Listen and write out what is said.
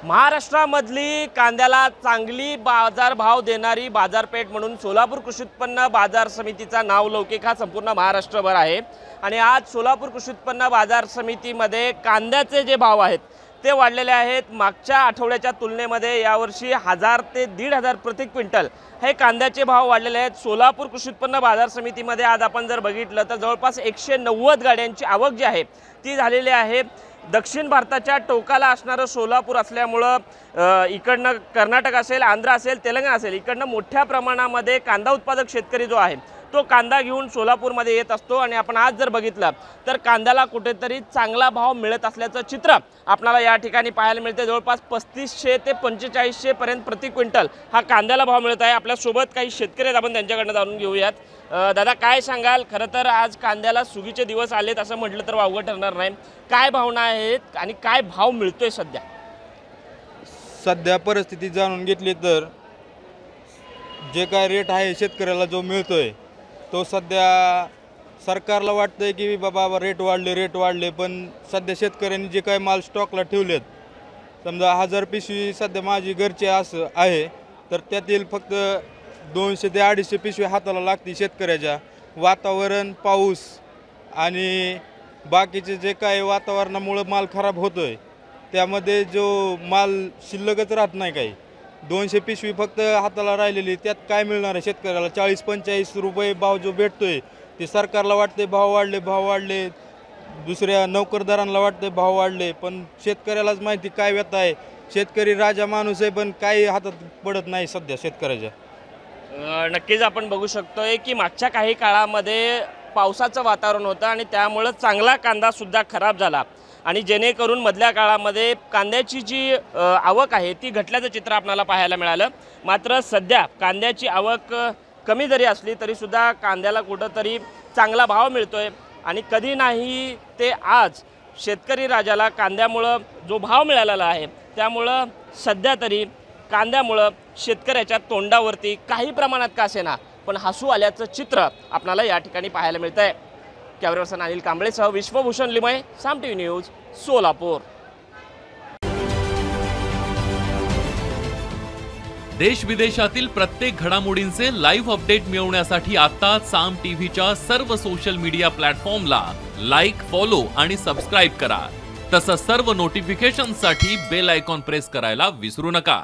महाराष्ट्रामधली कांद्याला चांगली बाजारभाव देणारी बाजारपेठ म्हणून सोलापूर कृषी उत्पन्न बाजार समितीचा नावलौकिक हा संपूर्ण महाराष्ट्रभर आहे। आणि आज सोलापूर कृषी उत्पन्न बाजार समितीमध्ये कांद्याचे जे भाव आहेत ते वाढलेले आहेत। मागच्या आठवड्याच्या तुलनेमध्ये यावर्षी 1000 ते 1500 प्रति क्विंटल हे कांद्याचे भाव वाढलेले आहेत। सोलापूर कृषी उत्पन्न बाजार समितीमध्ये आज आपण जर बघितलं तर जवळपास 190 गाड्यांची आवक जी आहे ती झालेली आहे। दक्षिण भारताच्या टोकाला असणारं सोलापूर असल्यामुळं इकडनं कर्नाटक असेल, आंध्र असेल, तेलंगणा असेल, इकडनं मोठ्या प्रमाणामध्ये कांदा उत्पादक शेतकरी जो आहे तो कांदा घेऊन सोलापूरमध्ये येत असतो। आणि आपण आज जर बघितलं तर कांद्याला कुठेतरी चांगला भाव मिळत असल्याचं चित्र आपल्याला या ठिकाणी पाहायला मिळते। जवळपास 3500 ते 4500 पर्यंत प्रति क्विंटल हा कांद्याला भाव मिळत आहे। आपल्यासोबत काही शेतकरी आहेत, आपण त्यांच्याकडनं जाणून घेऊयात। दादा काय सांगाल, खरं तर आज कांद्याला सुगीचे दिवस आलेत असं म्हटलं तर वावगं ठरणार नाही। काय भावना आहेत आणि काय भाव मिळतोय सध्या परिस्थिती जाणून घेतली तर जे काय रेट आहे शेतकऱ्याला जो मिळतोय तो सध्या सरकारला वाटतंय की बाबा रेट वाढले, पण सध्या शेतकऱ्यांनी जे काय माल स्टॉकला ठेवलेत, समजा 1000 पिशवी सध्या माझी घरची असं आहे तर त्यातील फक्त 200 ते 250 पिशवी हाताला लागते शेतकऱ्याच्या। वातावरण, पाऊस आणि बाकीचे जे काय वातावरणामुळे माल खराब होतोय त्यामध्ये जो माल शिल्लकच राहत नाही। काही 200 पिशवी फक्त हाताला राहिलेली, त्यात काय मिळणार आहे शेतकऱ्याला? 40-45 रुपये भाव जो भेटतोय ते सरकारला वाटते भाव वाढले, दुसऱ्या नोकरदारांना वाटते भाव वाढले, पण शेतकऱ्यालाच माहिती काय व्यथा आहे। शेतकरी राजा माणूस आहे, पण काही हातात पडत नाही सध्या शेतकऱ्याच्या। नक्कीच आपण बघू शकतोय की मागच्या काही काळामध्ये पावसाचं वातावरण होतं आणि त्यामुळे चांगला कांदा सुद्धा खराब झाला आणि जेणेकरून मधल्या काळामध्ये कांद्याची जी आवक आहे ती घटल्याचं चित्र आपल्याला पाहायला मिळालं। मात्र सध्या कांद्याची आवक कमी जरी असली तरी सुद्धा कांद्याला कुठंतरी चांगला भाव मिळतोय आणि कधी नाही ते आज शेतकरी राजाला कांद्यामुळं जो भाव मिळालेला आहे त्यामुळं सध्या तरी कांद्यामुळं शेतकऱ्याच्या तोंडावरती काही प्रमाणात का असेना पण हसू आल्याचं चित्र आपल्याला या ठिकाणी पाहायला मिळतंय। कॅमेरा पर्सन अनिल कांबळेसह विश्वभूषण लिमये, साम टीव्ही न्यूज, सोलापूर। देश विदेशातील प्रत्येक घडामोडींचे लाईव्ह अपडेट मिळवण्यासाठी आता साम टीव्हीच्या सर्व सोशल मीडिया प्लॅटफॉर्मला लाईक, फॉलो आणि सबस्क्राईब करा। तसंच सर्व नोटिफिकेशनसाठी बेल आयकॉन प्रेस करायला विसरू नका।